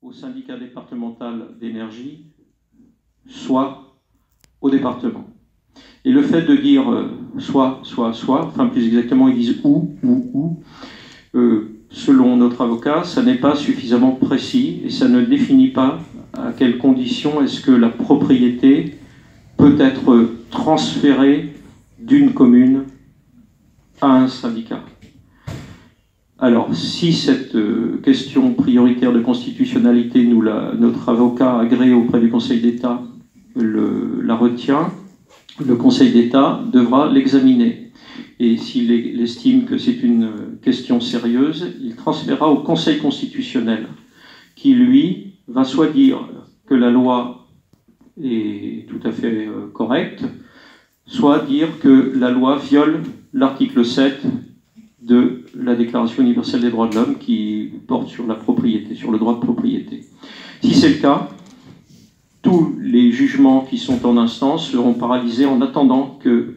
au syndicat départemental d'énergie, soit au département. Et le fait de dire soit, enfin plus exactement ils disent ou, selon notre avocat, ça n'est pas suffisamment précis et ça ne définit pas à quelles conditions est-ce que la propriété peut être transférée d'une commune à un syndicat. Alors, si cette question prioritaire de constitutionnalité, notre avocat agréé auprès du Conseil d'État la retient, le Conseil d'État devra l'examiner. Et s'il estime que c'est une question sérieuse, il transférera au Conseil constitutionnel, qui, lui, va soit dire que la loi est tout à fait correcte, soit dire que la loi viole l'article 7 de la Déclaration universelle des droits de l'homme qui porte sur la propriété, sur le droit de propriété. Si c'est le cas, tous les jugements qui sont en instance seront paralysés en attendant que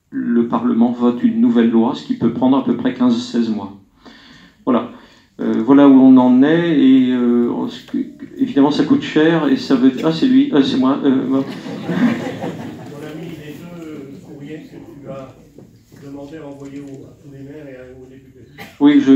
le Parlement vote une nouvelle loi, ce qui peut prendre à peu près 15-16 mois. Voilà. Voilà où on en est, et évidemment ça coûte cher, et ça veut dire... Ah, c'est lui, c'est moi. On a mis les deux courriers que tu as demandé à envoyer à tous les maires et aux députés. Oui, je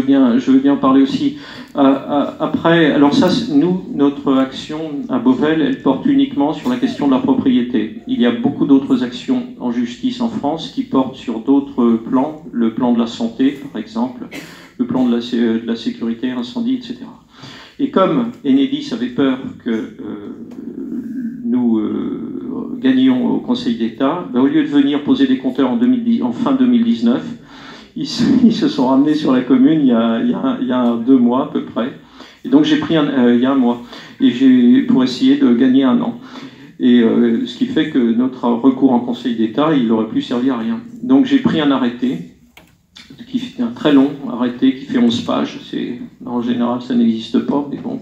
veux bien en parler aussi. Après, alors ça, nous, notre action à Beauvais, elle porte uniquement sur la question de la propriété. Il y a beaucoup d'autres actions en justice en France qui portent sur d'autres plans, le plan de la santé, par exemple, le plan de la sécurité, incendie, etc. Et comme Enedis avait peur que nous gagnions au Conseil d'État, au lieu de venir poser des compteurs en fin 2019, ils se sont ramenés sur la commune il y a 2 mois à peu près. Et donc j'ai pris il y a 1 mois, pour essayer de gagner 1 an. Et ce qui fait que notre recours en Conseil d'État, il n'aurait plus servi à rien. Donc j'ai pris un arrêté, qui fait un très long arrêté, qui fait 11 pages. En général, ça n'existe pas, mais bon.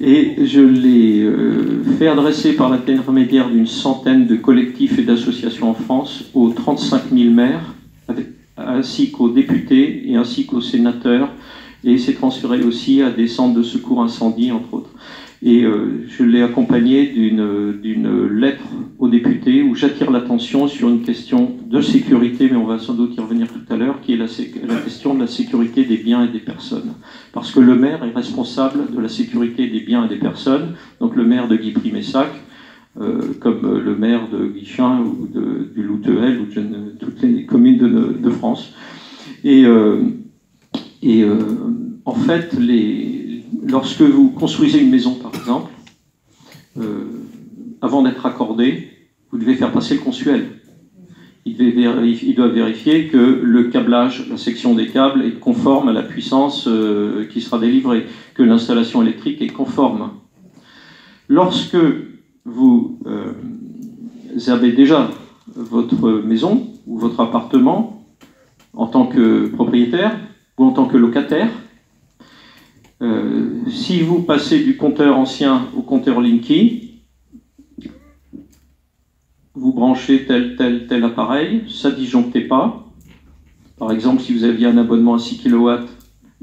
Et je l'ai fait adresser par l'intermédiaire d'une centaine de collectifs et d'associations en France aux 35 000 maires, ainsi qu'aux députés et ainsi qu'aux sénateurs, et c'est transféré aussi à des centres de secours incendie, entre autres. Et je l'ai accompagné d'une lettre aux députés où j'attire l'attention sur une question de sécurité, mais on va sans doute y revenir tout à l'heure, qui est la question de la sécurité des biens et des personnes. Parce que le maire est responsable de la sécurité des biens et des personnes, donc le maire de Guipry-Messac, comme le maire de Guichen ou du Louteheul ou de toutes les communes de France. Et en fait, lorsque vous construisez une maison, par exemple, avant d'être accordé, vous devez faire passer le consuel. Il doit vérifier que le câblage, la section des câbles est conforme à la puissance qui sera délivrée, que l'installation électrique est conforme. Lorsque vous avez déjà votre maison ou votre appartement en tant que propriétaire ou en tant que locataire, si vous passez du compteur ancien au compteur Linky, vous branchez tel appareil, ça ne disjonctait pas. Par exemple, si vous aviez un abonnement à 6 kW,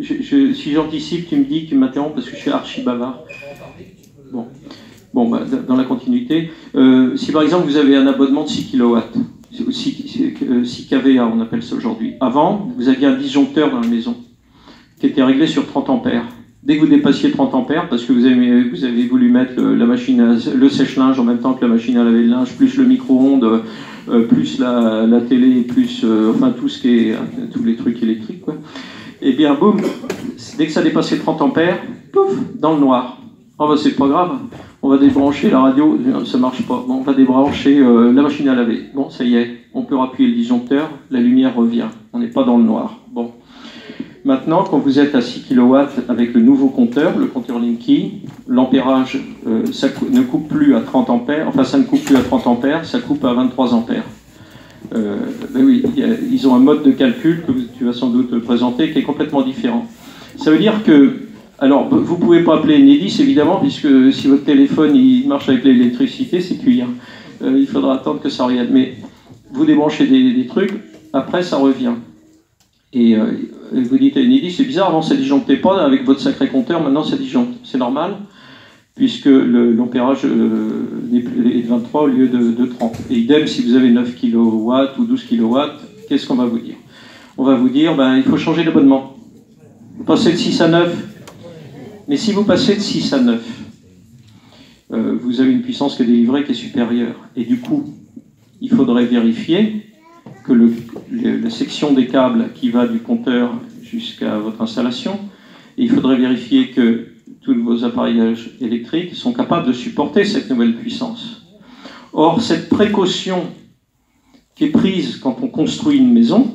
si j'anticipe, tu me dis, tu m'interromps parce que je suis archi bavard. Bon, dans la continuité, si par exemple vous avez un abonnement de 6 kW, 6 kVA on appelle ça aujourd'hui, avant vous aviez un disjoncteur dans la maison qui était réglé sur 30 ampères. Dès que vous dépassiez 30 ampères, parce que vous avez voulu mettre le sèche-linge en même temps que la machine à laver le linge, plus le micro-ondes, plus la télé, plus enfin tout ce qui est tous les trucs électriques, quoi. Et bien boum, dès que ça dépassait 30 ampères, pouf, dans le noir. Oh bah c'est pas grave, on va débrancher la radio, ça marche pas. Bon, on va débrancher la machine à laver. Bon, ça y est, on peut appuyer le disjoncteur, la lumière revient. On n'est pas dans le noir. Bon. Maintenant, quand vous êtes à 6 kW avec le nouveau compteur, le compteur Linky, l'ampérage ça ne coupe plus à 30 ampères, enfin ça ne coupe plus à 30 ampères, ça coupe à 23 ampères. Ben oui, ils ont un mode de calcul que tu vas sans doute présenter qui est complètement différent. Ça veut dire que, alors vous ne pouvez pas appeler Enedis évidemment, puisque si votre téléphone il marche avec l'électricité, c'est cuit. Il faudra attendre que ça revienne. Mais vous débranchez des trucs, après ça revient. Et vous dites à Enedis, c'est bizarre, avant ça disjonctait pas, avec votre sacré compteur, maintenant ça disjoncte. C'est normal. puisque l'ampérage est de 23 au lieu de 30. Et idem, si vous avez 9 kW ou 12 kW, qu'est-ce qu'on va vous dire? On va vous dire, ben, il faut changer d'abonnement. Vous passez de 6 à 9. Mais si vous passez de 6 à 9, vous avez une puissance qui est délivrée qui est supérieure. Et du coup, il faudrait vérifier que la section des câbles qui va du compteur jusqu'à votre installation, et il faudrait vérifier que tous vos appareillages électriques sont capables de supporter cette nouvelle puissance. Or, cette précaution qui est prise quand on construit une maison,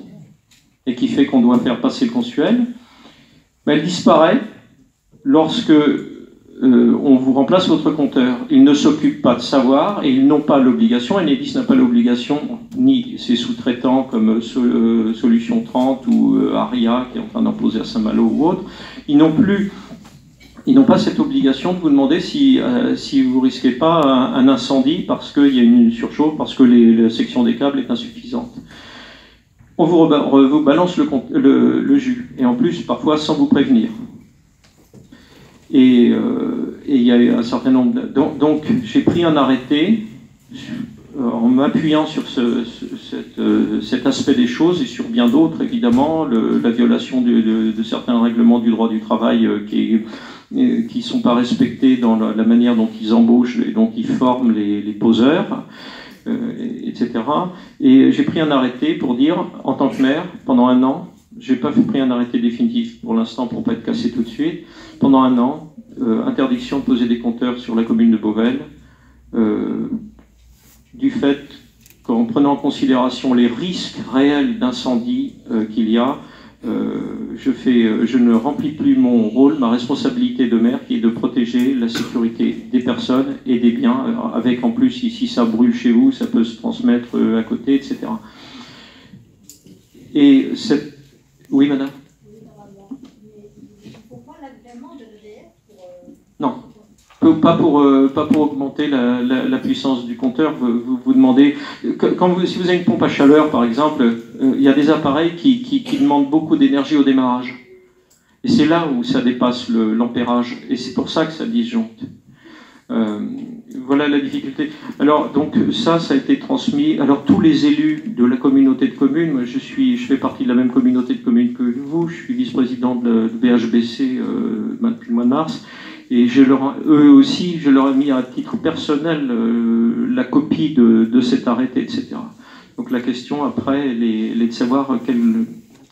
et qui fait qu'on doit faire passer le consuel, elle disparaît lorsque on vous remplace votre compteur. Ils ne s'occupent pas de savoir et ils n'ont pas l'obligation, Enedis n'a pas l'obligation, ni ses sous-traitants comme Solution 30 ou Aria qui est en train d'imposer à Saint-Malo ou autre, ils n'ont pas cette obligation de vous demander si vous ne risquez pas un incendie parce qu'il y a une surchauffe, parce que la section des câbles est insuffisante. On vous balance le jus, et en plus parfois sans vous prévenir. Et il y a un certain nombre donc j'ai pris un arrêté en m'appuyant sur cet aspect des choses et sur bien d'autres, évidemment, la violation de certains règlements du droit du travail qui sont pas respectés dans la manière dont ils embauchent et dont ils forment les poseurs, etc. Et j'ai pris un arrêté pour dire, en tant que maire, pendant un an, j'ai pas pris un arrêté définitif pour l'instant pour pas être cassé tout de suite. Pendant un an, interdiction de poser des compteurs sur la commune de Beauvelle, du fait qu'en prenant en considération les risques réels d'incendie qu'il y a, je ne remplis plus mon rôle, ma responsabilité de maire, qui est de protéger la sécurité des personnes et des biens, avec en plus, si ça brûle chez vous, ça peut se transmettre à côté, etc. Et cette... Oui, madame? Pourquoi l'agrément de l'EDF Non. Pas pour augmenter la puissance du compteur. Vous demandez, si vous avez une pompe à chaleur par exemple, il y a des appareils qui demandent beaucoup d'énergie au démarrage. Et c'est là où ça dépasse l'ampérage. Et c'est pour ça que ça disjoncte. Voilà la difficulté. Alors, donc, ça a été transmis. Alors, tous les élus de la communauté de communes, moi, je fais partie de la même communauté de communes que vous, je suis vice-président de BHBC depuis le mois de mars. Et eux aussi, je leur ai mis à titre personnel la copie de cet arrêté, etc. Donc la question après, elle est de savoir quelle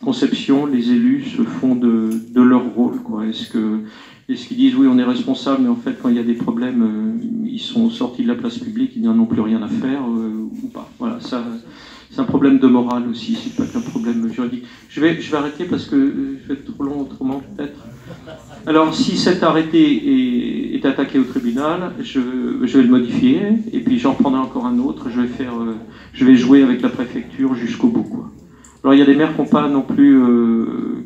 conception les élus se font de leur rôle, quoi. Est-ce qu'ils disent oui, on est responsable, mais en fait, quand il y a des problèmes, ils sont sortis de la place publique, ils n'en ont plus rien à faire, ou pas. Voilà, ça, c'est un problème de morale aussi, c'est pas qu'un problème juridique. Je vais arrêter parce que je vais être trop long autrement, peut-être. Alors, si cet arrêté est attaqué au tribunal, je vais le modifier, et puis j'en prendrai encore un autre, je vais jouer avec la préfecture jusqu'au bout, quoi. Alors, il y a des maires qui n'ont pas non plus,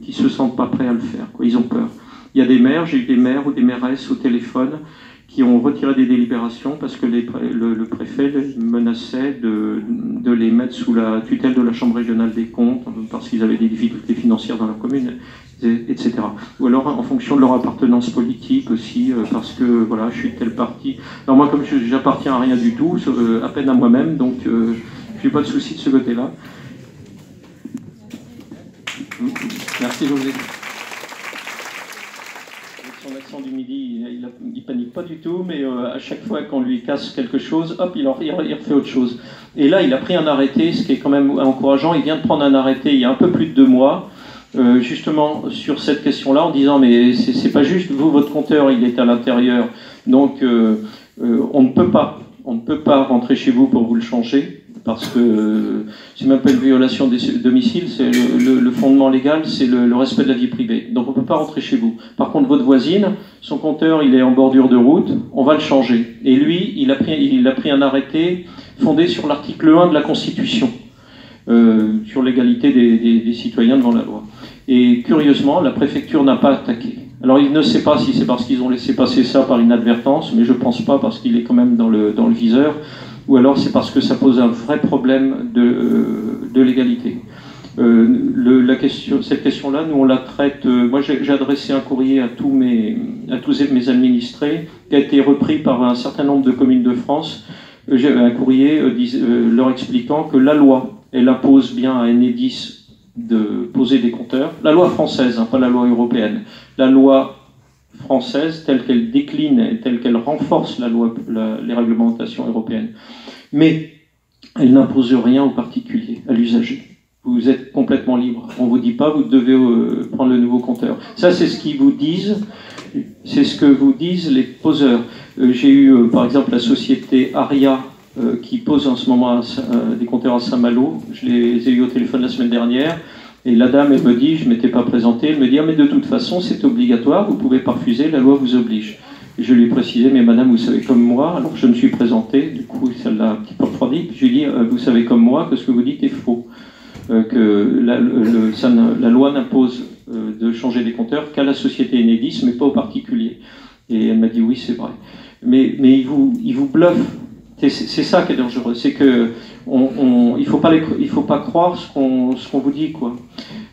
qui se sentent pas prêts à le faire, quoi. Ils ont peur. Il y a des maires, j'ai eu des maires ou des mairesses au téléphone qui ont retiré des délibérations parce que le préfet menaçait de les mettre sous la tutelle de la Chambre régionale des comptes parce qu'ils avaient des difficultés financières dans leur commune, etc. Ou alors en fonction de leur appartenance politique aussi, parce que voilà, je suis de tel parti. Alors moi, comme j'appartiens à rien du tout, à peine à moi-même, donc je n'ai pas de souci de ce côté-là. Merci José. Son accent du midi, il panique pas du tout, mais à chaque fois qu'on lui casse quelque chose, hop, il refait autre chose. Et là, il a pris un arrêté, ce qui est quand même encourageant. Il vient de prendre un arrêté il y a un peu plus de 2 mois, justement sur cette question-là, en disant mais c'est pas juste, vous, votre compteur, il est à l'intérieur, donc on ne peut pas rentrer chez vous pour vous le changer. Parce que c'est même pas une violation des domiciles, c'est le fondement légal, c'est le respect de la vie privée. Donc on ne peut pas rentrer chez vous. Par contre, votre voisine, son compteur, il est en bordure de route, on va le changer. Et lui, il a pris un arrêté fondé sur l'article 1 de la Constitution, sur l'égalité des citoyens devant la loi. Et curieusement, la préfecture n'a pas attaqué. Alors il ne sait pas si c'est parce qu'ils ont laissé passer ça par inadvertance, mais je ne pense pas parce qu'il est quand même dans le viseur. Ou alors c'est parce que ça pose un vrai problème de légalité. Cette question-là, nous on la traite. Moi, j'ai adressé un courrier à tous mes administrés, qui a été repris par un certain nombre de communes de France. J'ai un courrier leur expliquant que la loi, elle impose bien à Enedis de poser des compteurs. La loi française, pas la loi européenne. La loi française, telle qu'elle décline et telle qu'elle renforce les réglementations européennes. Mais elle n'impose rien aux particuliers, à l'usager. Vous êtes complètement libre. On ne vous dit pas, vous devez prendre le nouveau compteur. Ça, c'est ce qu'ils vous disent. C'est ce que vous disent les poseurs. J'ai eu, par exemple, la société Aria qui pose en ce moment des compteurs à Saint-Malo. Je les ai eu au téléphone la semaine dernière. Et la dame, elle me dit, je ne m'étais pas présenté, elle me dit, ah, mais de toute façon, c'est obligatoire, vous ne pouvez pas refuser, la loi vous oblige. Et je lui ai précisé, mais madame, vous savez comme moi, alors je me suis présenté, du coup, ça l'a un petit peu refroidi, puis je lui ai dit, vous savez comme moi que ce que vous dites est faux. Que la loi n'impose de changer des compteurs qu'à la société Enedis, mais pas aux particuliers. Et elle m'a dit, oui, c'est vrai. Mais il vous bluffe. C'est ça qui est dangereux, c'est que il faut pas croire ce qu'on vous dit, quoi.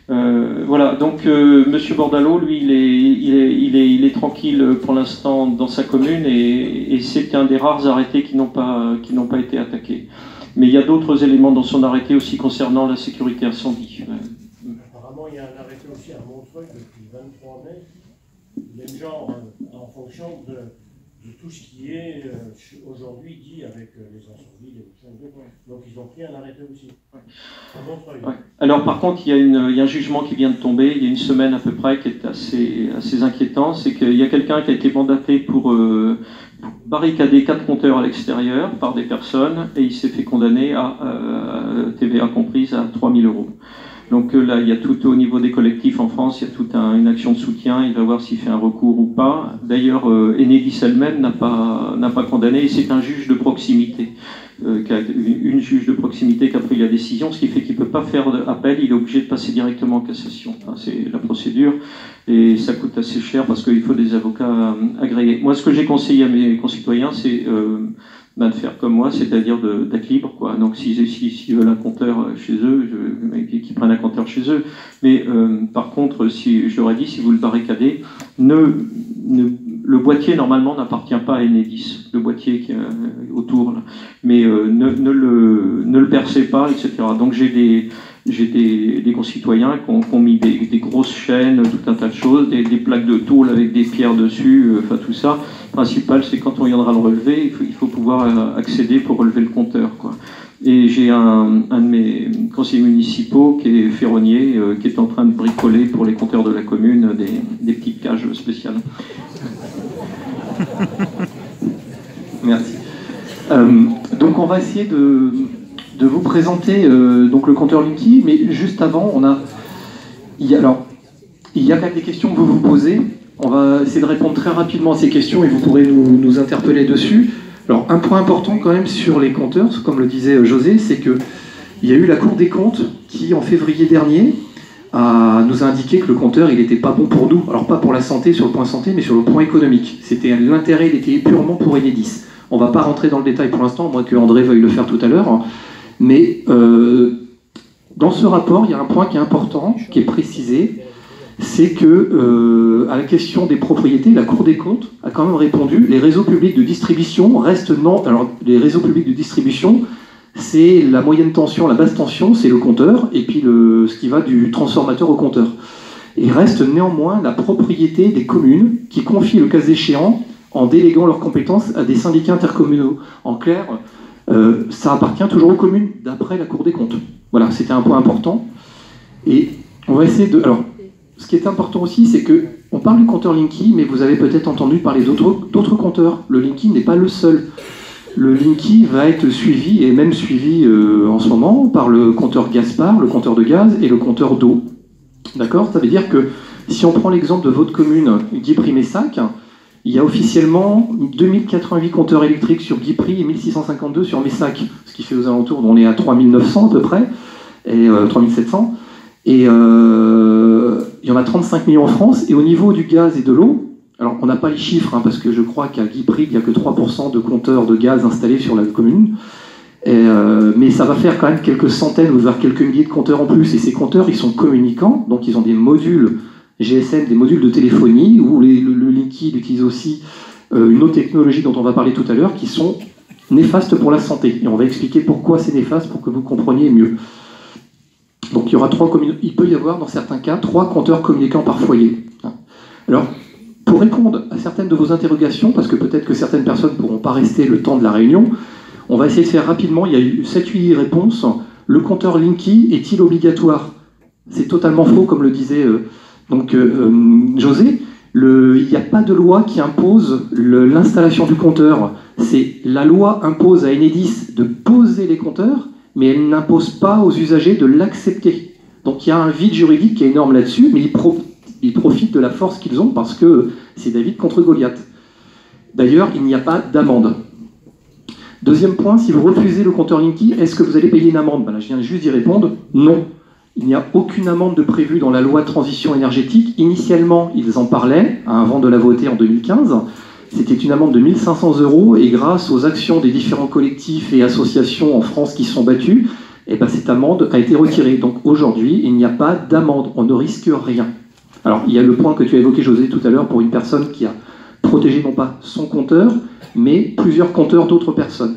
Voilà. Donc Monsieur Bordallo, lui, il est tranquille pour l'instant dans sa commune et c'est un des rares arrêtés qui n'ont pas été attaqués. Mais il y a d'autres éléments dans son arrêté aussi concernant la sécurité incendie. Apparemment, il y a un arrêté aussi à Montreuil depuis le 23 mai, même genre en fonction de tout ce qui est aujourd'hui dit avec les incendies, les choses. Donc ils ont pris un arrêté aussi. Ouais. Alors par contre, il y a un jugement qui vient de tomber, il y a une semaine à peu près, qui est assez inquiétant. C'est qu'il y a quelqu'un qui a été mandaté pour barricader 4 compteurs à l'extérieur par des personnes et il s'est fait condamner à TVA comprise à 3 000 €. Donc là, il y a tout au niveau des collectifs en France, il y a toute une action de soutien, il va voir s'il fait un recours ou pas. D'ailleurs, Enedis elle-même n'a pas condamné, et c'est un juge de proximité, une juge de proximité qui a pris la décision, ce qui fait qu'il ne peut pas faire appel, il est obligé de passer directement en cassation. Enfin, c'est la procédure, et ça coûte assez cher parce qu'il faut des avocats agréés. Moi, ce que j'ai conseillé à mes concitoyens, c'est de faire comme moi, c'est-à-dire d'être libre, quoi. Donc s'ils veulent un compteur chez eux, qu'ils prennent un compteur chez eux. Mais par contre, je leur ai dit, si vous le barricadez, le boîtier normalement n'appartient pas à Enedis, le boîtier qui est autour, là. Mais ne le percez pas, etc. Donc j'ai des concitoyens qui ont mis des grosses chaînes, tout un tas de choses, des plaques de tôle avec des pierres dessus, enfin tout ça. Le principal, c'est quand on viendra le relever, il faut pouvoir accéder pour relever le compteur, quoi. Et j'ai un de mes conseillers municipaux qui est ferronnier, qui est en train de bricoler pour les compteurs de la commune des petites cages spéciales. Merci. Donc on va essayer de vous présenter donc le compteur Linky, mais juste avant, il y a quand même des questions que vous vous posez. On va essayer de répondre très rapidement à ces questions et vous pourrez nous interpeller dessus. Alors un point important quand même sur les compteurs, comme le disait José, c'est qu'il y a eu la Cour des comptes qui, en février dernier, nous a indiqué que le compteur il n'était pas bon pour nous. Alors pas pour la santé, sur le point santé, mais sur le point économique. L'intérêt, il était purement pour Enedis. On ne va pas rentrer dans le détail pour l'instant, moins que André veuille le faire tout à l'heure. Mais dans ce rapport, il y a un point qui est important, qui est précisé, c'est que à la question des propriétés, la Cour des comptes a quand même répondu, les réseaux publics de distribution restent non... Alors, les réseaux publics de distribution, c'est la moyenne tension, la basse tension, c'est le compteur, et puis ce qui va du transformateur au compteur. Et reste néanmoins la propriété des communes qui confient le cas échéant en déléguant leurs compétences à des syndicats intercommunaux. En clair, ça appartient toujours aux communes, d'après la Cour des comptes. Voilà, c'était un point important. Et on va essayer de... Alors, ce qui est important aussi, c'est qu'on parle du compteur Linky, mais vous avez peut-être entendu parler d'autres compteurs. Le Linky n'est pas le seul. Le Linky va être suivi, et même suivi en ce moment, par le compteur Gaspard, le compteur de gaz, et le compteur d'eau. D'accord ? Ça veut dire que, si on prend l'exemple de votre commune, Guipry-Messac, il y a officiellement 2088 compteurs électriques sur Guipry et 1652 sur Messac, ce qui fait aux alentours, on est à 3900 à peu près, et 3700. Et il y en a 35 millions en France. Et au niveau du gaz et de l'eau, alors on n'a pas les chiffres, parce que je crois qu'à Guipry, il n'y a que 3% de compteurs de gaz installés sur la commune. Mais ça va faire quand même quelques centaines, voire quelques milliers de compteurs en plus. Et ces compteurs, ils sont communicants, donc ils ont des modules GSM, des modules de téléphonie, où le Linky utilise aussi une autre technologie dont on va parler tout à l'heure, qui sont néfastes pour la santé. Et on va expliquer pourquoi c'est néfaste pour que vous compreniez mieux. Donc il peut y avoir dans certains cas 3 compteurs communicants par foyer. Alors, pour répondre à certaines de vos interrogations, parce que peut-être que certaines personnes ne pourront pas rester le temps de la réunion, on va essayer de faire rapidement. Il y a eu 7-8 réponses. Le compteur Linky est-il obligatoire? C'est totalement faux, comme le disait José. Il n'y a pas de loi qui impose l'installation du compteur. La loi impose à Enedis de poser les compteurs, mais elle n'impose pas aux usagers de l'accepter. Donc il y a un vide juridique qui est énorme là-dessus, mais ils profitent de la force qu'ils ont parce que c'est David contre Goliath. D'ailleurs, il n'y a pas d'amende. Deuxième point, si vous refusez le compteur Linky, est-ce que vous allez payer une amende? Là, je viens juste d'y répondre, non. Il n'y a aucune amende de prévue dans la loi de transition énergétique. Initialement, ils en parlaient, avant de la voter en 2015. C'était une amende de 1 500 €, et grâce aux actions des différents collectifs et associations en France qui se sont battus, cette amende a été retirée. Donc aujourd'hui, il n'y a pas d'amende, on ne risque rien. Alors, il y a le point que tu as évoqué, José, tout à l'heure, pour une personne qui a protégé non pas son compteur, mais plusieurs compteurs d'autres personnes.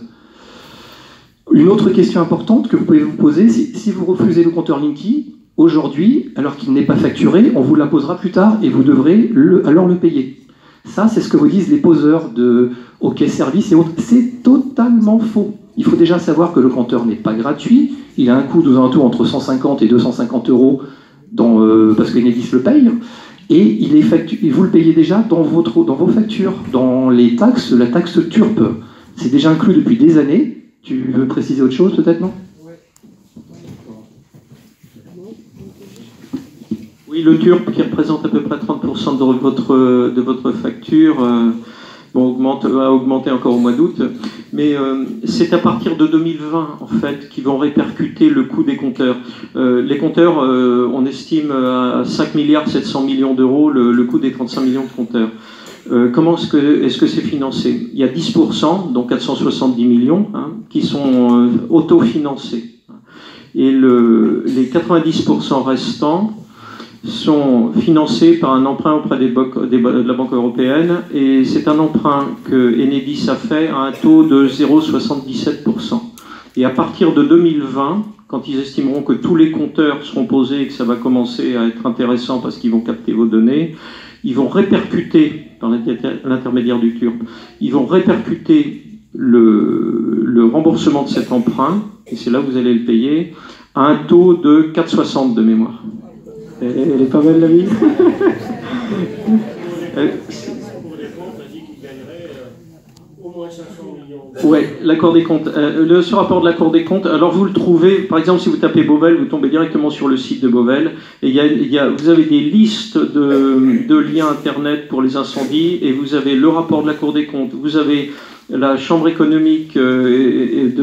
Une autre question importante que vous pouvez vous poser, c'est si vous refusez le compteur Linky, aujourd'hui, alors qu'il n'est pas facturé, on vous l'imposera plus tard et vous devrez alors le payer. Ça, c'est ce que vous disent les poseurs de OK Service et autres. C'est totalement faux. Il faut déjà savoir que le compteur n'est pas gratuit. Il a un coût aux alentours entre 150 et 250 € parce qu'Enedis le paye. Et vous le payez déjà dans vos factures, dans les taxes, la taxe TURP. C'est déjà inclus depuis des années. Tu veux préciser autre chose peut-être, non? Oui, le TURP qui représente à peu près 30% de votre facture va augmenter encore au mois d'août. Mais c'est à partir de 2020 en fait qu'ils vont répercuter le coût des compteurs. Les compteurs, on estime à 5 milliards 700 millions d'euros le coût des 35 millions de compteurs. Comment est-ce que c'est financé? Il y a 10%, donc 470 millions, qui sont autofinancés. Et les 90% restants sont financés par un emprunt auprès de la Banque européenne, et c'est un emprunt que Enedis a fait à un taux de 0,77%. Et à partir de 2020, quand ils estimeront que tous les compteurs seront posés et que ça va commencer à être intéressant parce qu'ils vont capter vos données, ils vont répercuter, par l'intermédiaire du TURP, ils vont répercuter le remboursement de cet emprunt, et c'est là que vous allez le payer, à un taux de 4,60 de mémoire. Elle est pas belle la vie. Au moins 500 millions. Oui, la Cour des comptes. Ce rapport de la Cour des comptes, alors vous le trouvez, par exemple, si vous tapez Beauvelle, vous tombez directement sur le site de Beauvelle, et vous avez des listes de liens Internet pour les incendies, et vous avez le rapport de la Cour des comptes, vous avez la Chambre économique le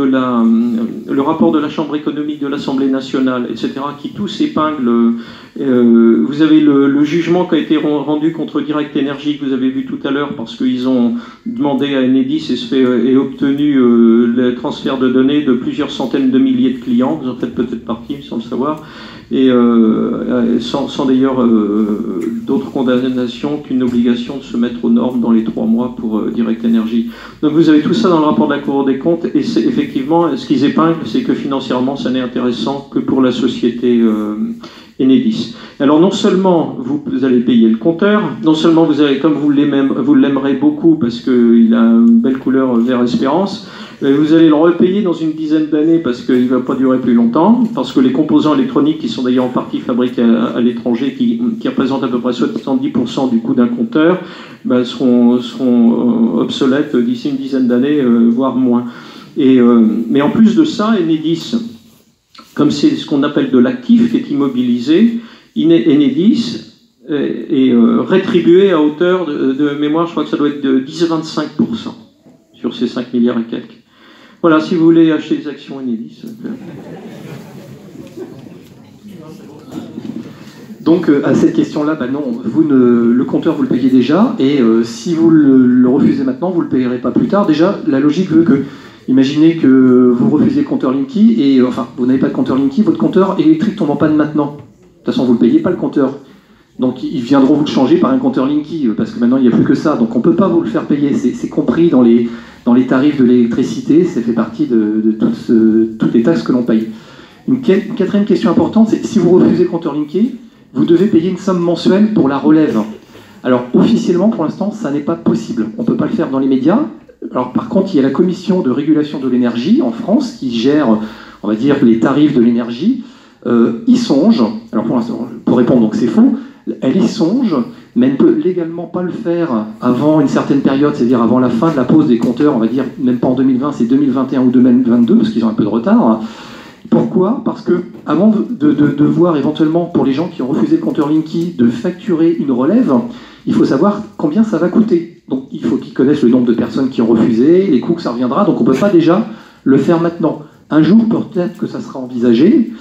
rapport de la Chambre économique de l'Assemblée nationale, etc., qui tous épinglent. Vous avez le jugement qui a été rendu contre Direct Energy, que vous avez vu tout à l'heure, parce qu'ils ont demandé à Enedis et obtenu le transfert de données de plusieurs centaines de milliers de clients. Vous en faites peut-être partie, sans le savoir. Et sans d'ailleurs d'autres condamnations qu'une obligation de se mettre aux normes dans les 3 mois pour Direct Energy. Donc vous avez tout ça dans le rapport de la Cour des comptes, et effectivement, ce qu'ils épinglent, c'est que financièrement, ça n'est intéressant que pour la société Enedis. Alors non seulement vous allez payer le compteur, non seulement vous avez, comme vous l'aimerez beaucoup parce qu'il a une belle couleur vert espérance, vous allez le repayer dans une dizaine d'années parce qu'il ne va pas durer plus longtemps, parce que les composants électroniques, qui sont d'ailleurs en partie fabriqués à l'étranger, qui représentent à peu près 70% du coût d'un compteur, seront obsolètes d'ici une dizaine d'années, voire moins. Mais en plus de ça, Enedis, comme c'est ce qu'on appelle de l'actif qui est immobilisé, Enedis est rétribué à hauteur de mémoire, je crois que ça doit être de 10 à 25% sur ces 5 milliards et quelques. Voilà, si vous voulez acheter des actions Enedis. Donc à cette question-là, non, le compteur vous le payez déjà, et si vous le refusez maintenant, vous ne le payerez pas plus tard. Déjà, la logique veut que Imaginez que vous refusez le compteur Linky, et enfin, vous n'avez pas de compteur Linky, votre compteur électrique tombe en panne maintenant. De toute façon, vous ne le payez pas le compteur. Donc ils viendront vous le changer par un compteur Linky, parce que maintenant il n'y a plus que ça. Donc on ne peut pas vous le faire payer. C'est compris dans les tarifs de l'électricité, ça fait partie de toutes les taxes que l'on paye. Une quatrième question importante, c'est si vous refusez le compteur Linky, vous devez payer une somme mensuelle pour la relève. Alors officiellement, pour l'instant, ça n'est pas possible. On ne peut pas le faire dans les médias. Alors par contre, il y a la commission de régulation de l'énergie en France qui gère, on va dire, les tarifs de l'énergie. Y songe, alors pour l'instant, pour répondre, donc c'est faux, elle y songe, mais elle ne peut légalement pas le faire avant une certaine période, c'est-à-dire avant la fin de la pause des compteurs, on va dire, même pas en 2020, c'est 2021 ou 2022, parce qu'ils ont un peu de retard. Pourquoi? Parce que avant de voir éventuellement, pour les gens qui ont refusé le compteur Linky, de facturer une relève, il faut savoir combien ça va coûter. Donc il faut qu'ils connaissent le nombre de personnes qui ont refusé, les coûts que ça reviendra, donc on ne peut pas déjà le faire maintenant. Un jour, peut-être que ça sera envisagé.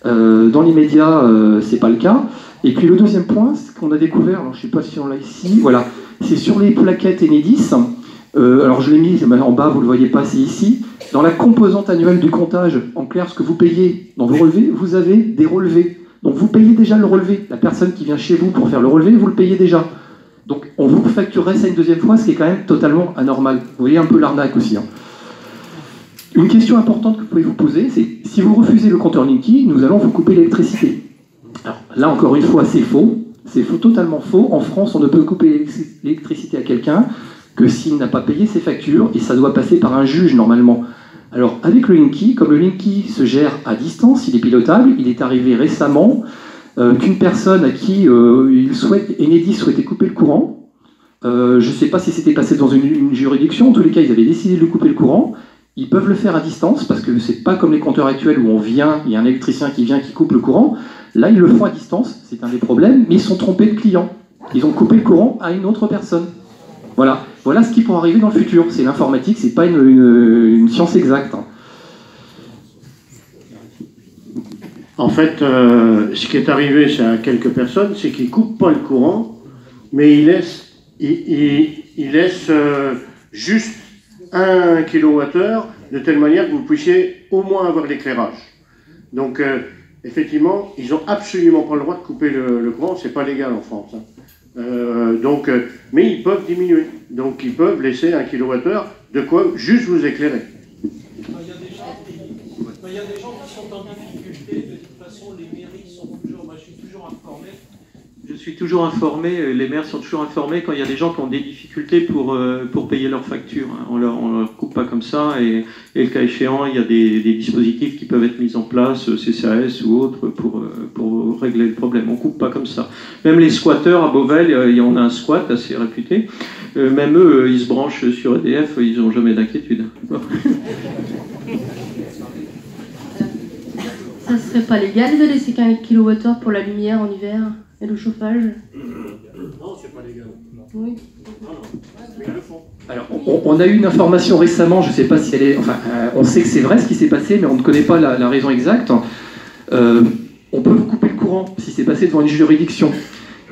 Dans les médias, c'est pas le cas. Et puis le deuxième point, ce qu'on a découvert, alors je ne sais pas si on l'a ici, voilà, c'est sur les plaquettes Enedis. Alors je l'ai mis en bas, vous ne le voyez pas, c'est ici. Dans la composante annuelle du comptage, en clair, ce que vous payez dans vos relevés, vous avez des relevés. Donc vous payez déjà le relevé. La personne qui vient chez vous pour faire le relevé, vous le payez déjà. Donc on vous facturerait ça une deuxième fois, ce qui est quand même totalement anormal. Vous voyez un peu l'arnaque aussi. Hein. Une question importante que vous pouvez vous poser, c'est si vous refusez le compteur Linky, nous allons vous couper l'électricité. Alors là encore une fois, c'est faux. C'est faux, totalement faux. En France, on ne peut couper l'électricité à quelqu'un que s'il n'a pas payé ses factures, et ça doit passer par un juge normalement. Alors avec le Linky, comme le Linky se gère à distance, il est pilotable, il est arrivé récemment qu'une personne à qui Enedis souhaitait couper le courant, je ne sais pas si c'était passé dans une juridiction, en tous les cas ils avaient décidé de lui couper le courant. Ils peuvent le faire à distance parce que c'est pas comme les compteurs actuels où on vient, il y a un électricien qui vient qui coupe le courant. Là ils le font à distance, c'est un des problèmes, mais ils sont trompés de client. Ils ont coupé le courant à une autre personne. Voilà ce qui pourra arriver dans le futur. C'est l'informatique, c'est pas une science exacte. En fait, ce qui est arrivé à quelques personnes, c'est qu'ils ne coupent pas le courant, mais ils laissent juste 1 kWh de telle manière que vous puissiez au moins avoir l'éclairage. Donc, effectivement, ils n'ont absolument pas le droit de couper le courant, c'est pas légal en France. Hein. Mais ils peuvent diminuer. Donc, ils peuvent laisser 1 kWh de quoi juste vous éclairer. Il y a des gens qui sont en difficulté, de toute façon les mairies sont toujours, moi je suis toujours informé, les maires sont toujours informés quand il y a des gens qui ont des difficultés pour payer leurs factures. Hein. On leur coupe pas comme ça, et le cas échéant, il y a des dispositifs qui peuvent être mis en place, CCAS ou autres, pour régler le problème. On coupe pas comme ça. Même les squatteurs à Beauvais, il y en a un squat assez réputé, même eux, ils se branchent sur EDF, ils n'ont jamais d'inquiétude. Ça serait pas légal de laisser qu'un kWh pour la lumière en hiver et le chauffage? Non, c'est pas légal. Oui. Alors, on a eu une information récemment, je ne sais pas si elle est... Enfin, on sait que c'est vrai ce qui s'est passé, mais on ne connaît pas la raison exacte. On peut vous couper le courant si c'est passé devant une juridiction.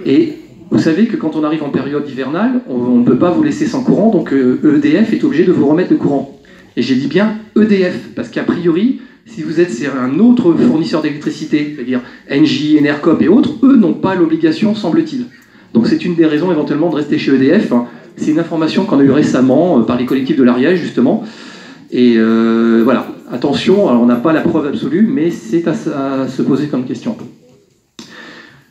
Et vous savez que quand on arrive en période hivernale, on ne peut pas vous laisser sans courant, donc EDF est obligé de vous remettre le courant. Et j'ai dit bien EDF, parce qu'a priori, si vous êtes sur un autre fournisseur d'électricité, c'est-à-dire Engie, Enercop et autres, eux n'ont pas l'obligation, semble-t-il. Donc c'est une des raisons éventuellement de rester chez EDF. C'est une information qu'on a eue récemment par les collectifs de l'Ariège, justement. Et voilà, attention, alors on n'a pas la preuve absolue, mais c'est à se poser comme question.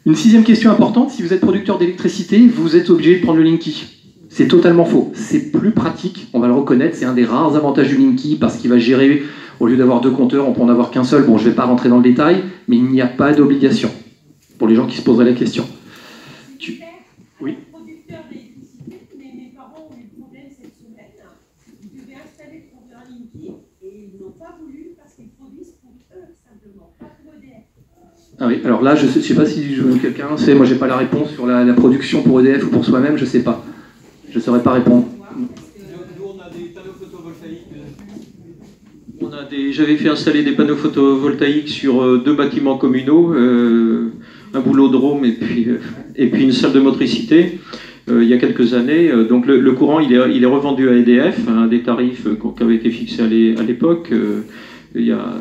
Une sixième question importante, si vous êtes producteur d'électricité, vous êtes obligé de prendre le Linky. C'est totalement faux. C'est plus pratique, on va le reconnaître, c'est un des rares avantages du Linky, parce qu'il va gérer, au lieu d'avoir 2 compteurs, on peut en avoir qu'un seul. Bon, je ne vais pas rentrer dans le détail, mais il n'y a pas d'obligation, pour les gens qui se poseraient la question. Oui. Producteur d'électricité, mais mes parents ont eu le problème cette semaine. Ils devaient installer le compteur Linky et ils n'ont pas voulu parce qu'ils produisent pour eux simplement, pas pour EDF. Ah oui, alors là, je ne sais pas si quelqu'un sait, moi j'ai pas la réponse sur la production pour EDF ou pour soi-même, je ne sais pas. Je ne saurais pas répondre. Nous, on a des panneaux photovoltaïques. J'avais fait installer des panneaux photovoltaïques sur 2 bâtiments communaux, un boulodrome et puis une salle de motricité. il y a quelques années. Donc le courant, il est revendu à EDF à des tarifs qui avaient été fixés à l'époque.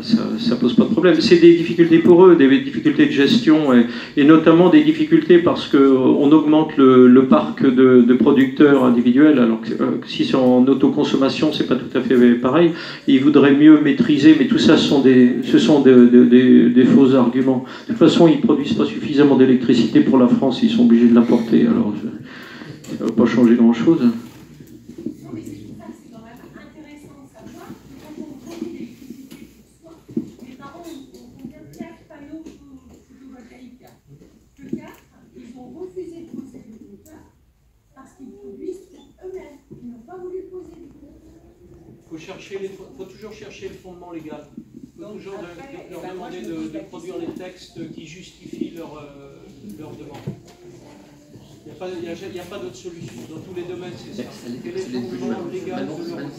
Ça pose pas de problème. C'est des difficultés pour eux, des difficultés de gestion et notamment des difficultés parce qu'on augmente le parc de producteurs individuels, alors que si c'est en autoconsommation, c'est pas tout à fait pareil. Ils voudraient mieux maîtriser, mais tout ça ce sont des faux arguments. De toute façon, ils produisent pas suffisamment d'électricité pour la France, ils sont obligés de l'importer. Alors, ça va pas changer grand-chose. Il faut toujours chercher le fondement légal. Il faut toujours leur demander de produire les textes qui justifient leur demande. Il n'y a pas d'autre solution. Dans tous les domaines, c'est ça. Quel est le fondement légal de leur demande?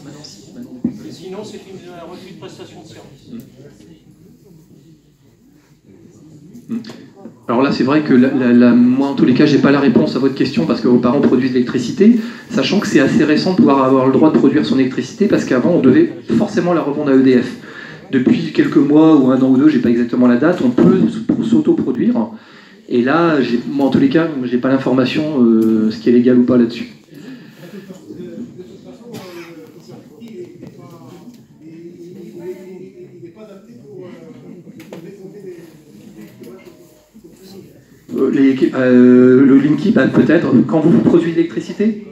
Sinon, c'est un refus de prestation de service. Alors là, c'est vrai que moi, en tous les cas, j'ai pas la réponse à votre question parce que vos parents produisent de l'électricité, sachant que c'est assez récent de pouvoir avoir le droit de produire son électricité parce qu'avant, on devait forcément la revendre à EDF. Depuis quelques mois ou un an ou deux, j'ai pas exactement la date, on peut s'auto-produire. Et là, moi, en tous les cas, j'ai pas l'information ce qui est légal ou pas là-dessus. Le Linky, peut-être, quand vous produisez de l'électricité,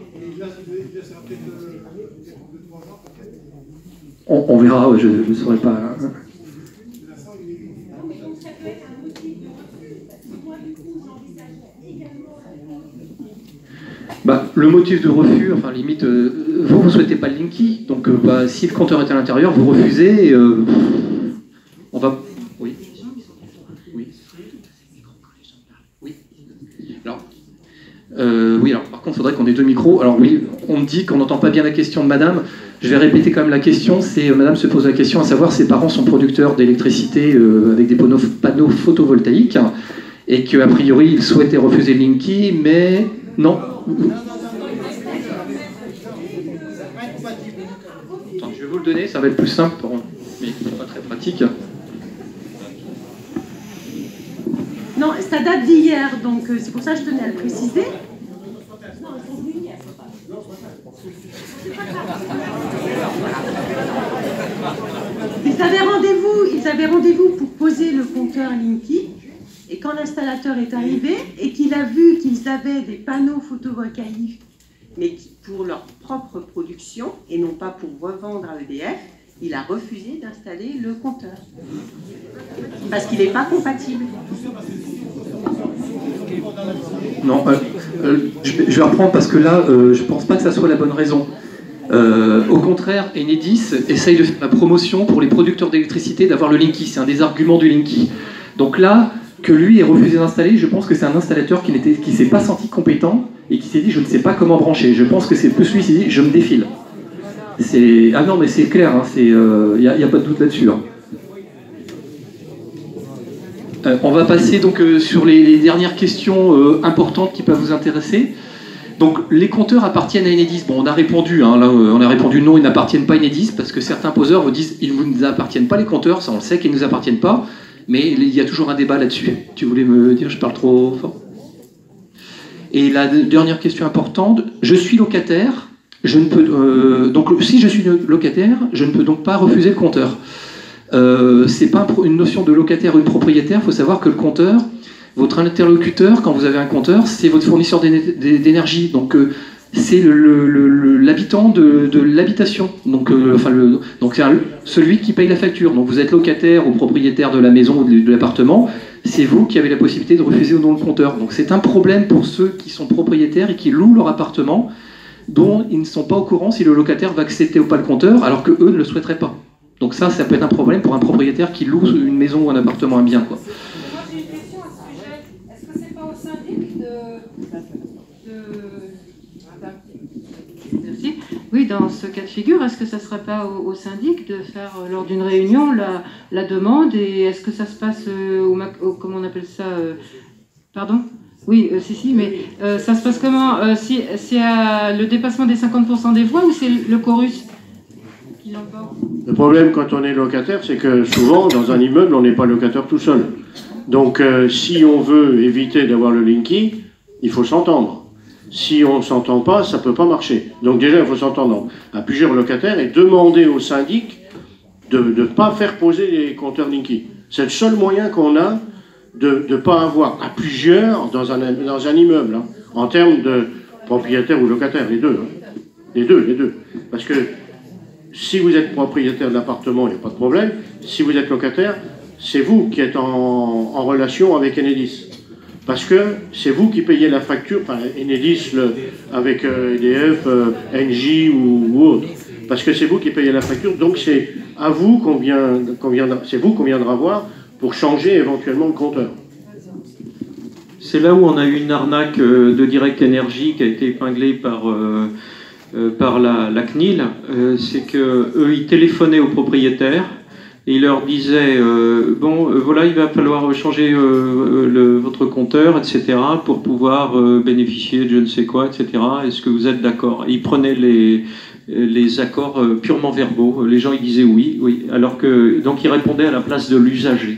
on verra, je ne saurais pas. Le motif de refus, enfin limite, vous ne souhaitez pas le Linky, donc si le compteur est à l'intérieur, vous refusez, on va... Oui. Alors par contre, il faudrait qu'on ait deux micros. Alors oui, on me dit qu'on n'entend pas bien la question de madame. Je vais répéter quand même la question. C'est madame se pose la question à savoir ses parents sont producteurs d'électricité avec des panneaux photovoltaïques et qu'a priori ils souhaitaient refuser le Linky, mais non. Attends, je vais vous le donner, ça va être plus simple, mais pas très pratique. Non, ça date d'hier, donc c'est pour ça que je tenais à le préciser. Ils avaient rendez-vous pour poser le compteur Linky, et quand l'installateur est arrivé et qu'il a vu qu'ils avaient des panneaux photovoltaïques, mais pour leur propre production et non pas pour revendre à EDF, il a refusé d'installer le compteur parce qu'il n'est pas compatible. Non, je vais reprendre parce que là, je ne pense pas que ça soit la bonne raison. Au contraire, Enedis essaye de faire la promotion pour les producteurs d'électricité d'avoir le Linky. C'est un des arguments du Linky. Donc là, que lui ait refusé d'installer, je pense que c'est un installateur qui ne s'est pas senti compétent et qui s'est dit je ne sais pas comment brancher. Je pense que c'est plus lui qui s'est dit je me défile. Ah non, mais c'est clair, il n'y a pas de doute là-dessus. Hein. On va passer donc sur les dernières questions importantes qui peuvent vous intéresser. Donc les compteurs appartiennent à Enedis. Bon, on a répondu, hein, là, on a répondu non, ils n'appartiennent pas à Enedis parce que certains poseurs vous disent ils ne nous appartiennent pas les compteurs, ça on le sait qu'ils ne nous appartiennent pas, mais il y a toujours un débat là-dessus. Tu voulais me dire, je parle trop fort. Et la dernière question importante, je suis locataire, je ne peux donc si je suis locataire, je ne peux donc pas refuser le compteur. C'est pas une notion de locataire ou de propriétaire, il faut savoir que le compteur, votre interlocuteur, quand vous avez un compteur, c'est votre fournisseur d'énergie. Donc, c'est l'habitant de l'habitation. Donc, c'est celui qui paye la facture. Donc, vous êtes locataire ou propriétaire de la maison ou de l'appartement, c'est vous qui avez la possibilité de refuser ou non le compteur. Donc, c'est un problème pour ceux qui sont propriétaires et qui louent leur appartement, dont ils ne sont pas au courant si le locataire va accepter ou pas le compteur, alors qu'eux ne le souhaiteraient pas. Donc, ça peut être un problème pour un propriétaire qui loue une maison ou un appartement, un bien, quoi. Oui, dans ce cas de figure, est-ce que ça ne serait pas au syndic de faire lors d'une réunion la demande et est-ce que ça se passe comment on appelle ça pardon Oui, si, mais ça se passe comment? C'est le dépassement des 50% des voix ou c'est le chorus qui l'emporte? Le problème quand on est locataire, c'est que souvent, dans un immeuble, on n'est pas locataire tout seul. Donc, si on veut éviter d'avoir le Linky, il faut s'entendre. Si on ne s'entend pas, ça ne peut pas marcher. Donc déjà, il faut s'entendre à plusieurs locataires et demander au syndic de ne pas faire poser les compteurs Linky. C'est le seul moyen qu'on a de ne pas avoir à plusieurs dans un immeuble, hein, en termes de propriétaire ou locataire, les deux. Hein. Les deux. Parce que si vous êtes propriétaire de l'appartement, il n'y a pas de problème. Si vous êtes locataire, c'est vous qui êtes en relation avec Enedis. Parce que c'est vous qui payez la facture, enfin Enedis avec EDF, Engie ou autre. Parce que c'est vous qui payez la facture, donc c'est à vous qu'on viendra voir pour changer éventuellement le compteur. C'est là où on a eu une arnaque de Direct Energy qui a été épinglée par la CNIL. C'est qu'eux, ils téléphonaient aux propriétaires et ils leur disaient voilà, il va falloir changer votre compteur, etc., pour pouvoir bénéficier de je ne sais quoi, etc. Est-ce que vous êtes d'accord? Ils prenaient les accords purement verbaux. Les gens, ils disaient oui, alors que donc ils répondaient à la place de l'usager.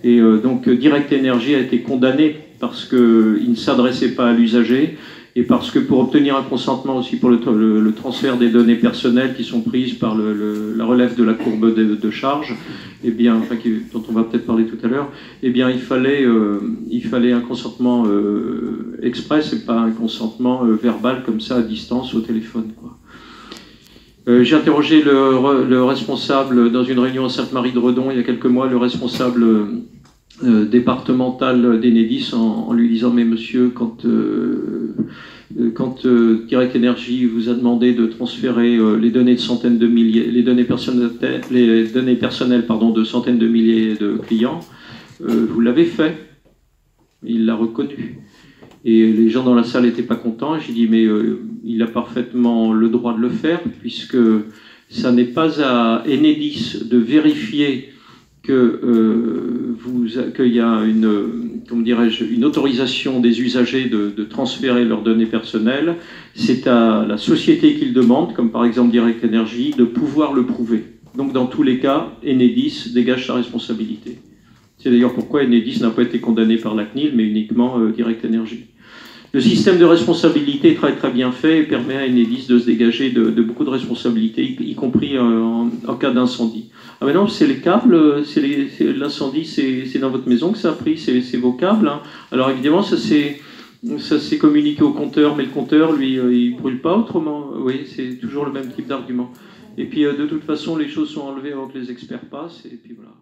Et donc Direct Energy a été condamné parce qu'il ne s'adressait pas à l'usager et parce que pour obtenir un consentement aussi pour le transfert des données personnelles qui sont prises par la relève de la courbe de charge, eh bien, enfin, dont on va peut-être parler tout à l'heure, eh bien, il fallait un consentement express et pas un consentement verbal comme ça à distance au téléphone, quoi. J'ai interrogé le responsable dans une réunion à Sainte-Marie-de-Redon il y a quelques mois, le responsable départemental d'Enedis en lui disant mais monsieur, quand Direct Energy vous a demandé de transférer les données de centaines de milliers, les données personnelles de centaines de milliers de clients, vous l'avez fait. Il l'a reconnu. Et les gens dans la salle n'étaient pas contents. J'ai dit, mais il a parfaitement le droit de le faire, puisque ça n'est pas à Enedis de vérifier qu'il y a une autorisation des usagers de transférer leurs données personnelles. C'est à la société qui le demande, comme par exemple Direct Energy, de pouvoir le prouver. Donc dans tous les cas, Enedis dégage sa responsabilité. C'est d'ailleurs pourquoi Enedis n'a pas été condamné par la CNIL, mais uniquement Direct Energy. Le système de responsabilité est très très bien fait et permet à Enedis de se dégager de beaucoup de responsabilités, y compris en cas d'incendie. Ah mais non, c'est les câbles, l'incendie, c'est dans votre maison que ça a pris, c'est vos câbles. Hein. Alors évidemment, ça s'est communiqué au compteur, mais le compteur, lui, il brûle pas autrement. Oui, c'est toujours le même type d'argument. Et puis de toute façon, les choses sont enlevées avant que les experts passent, et puis voilà.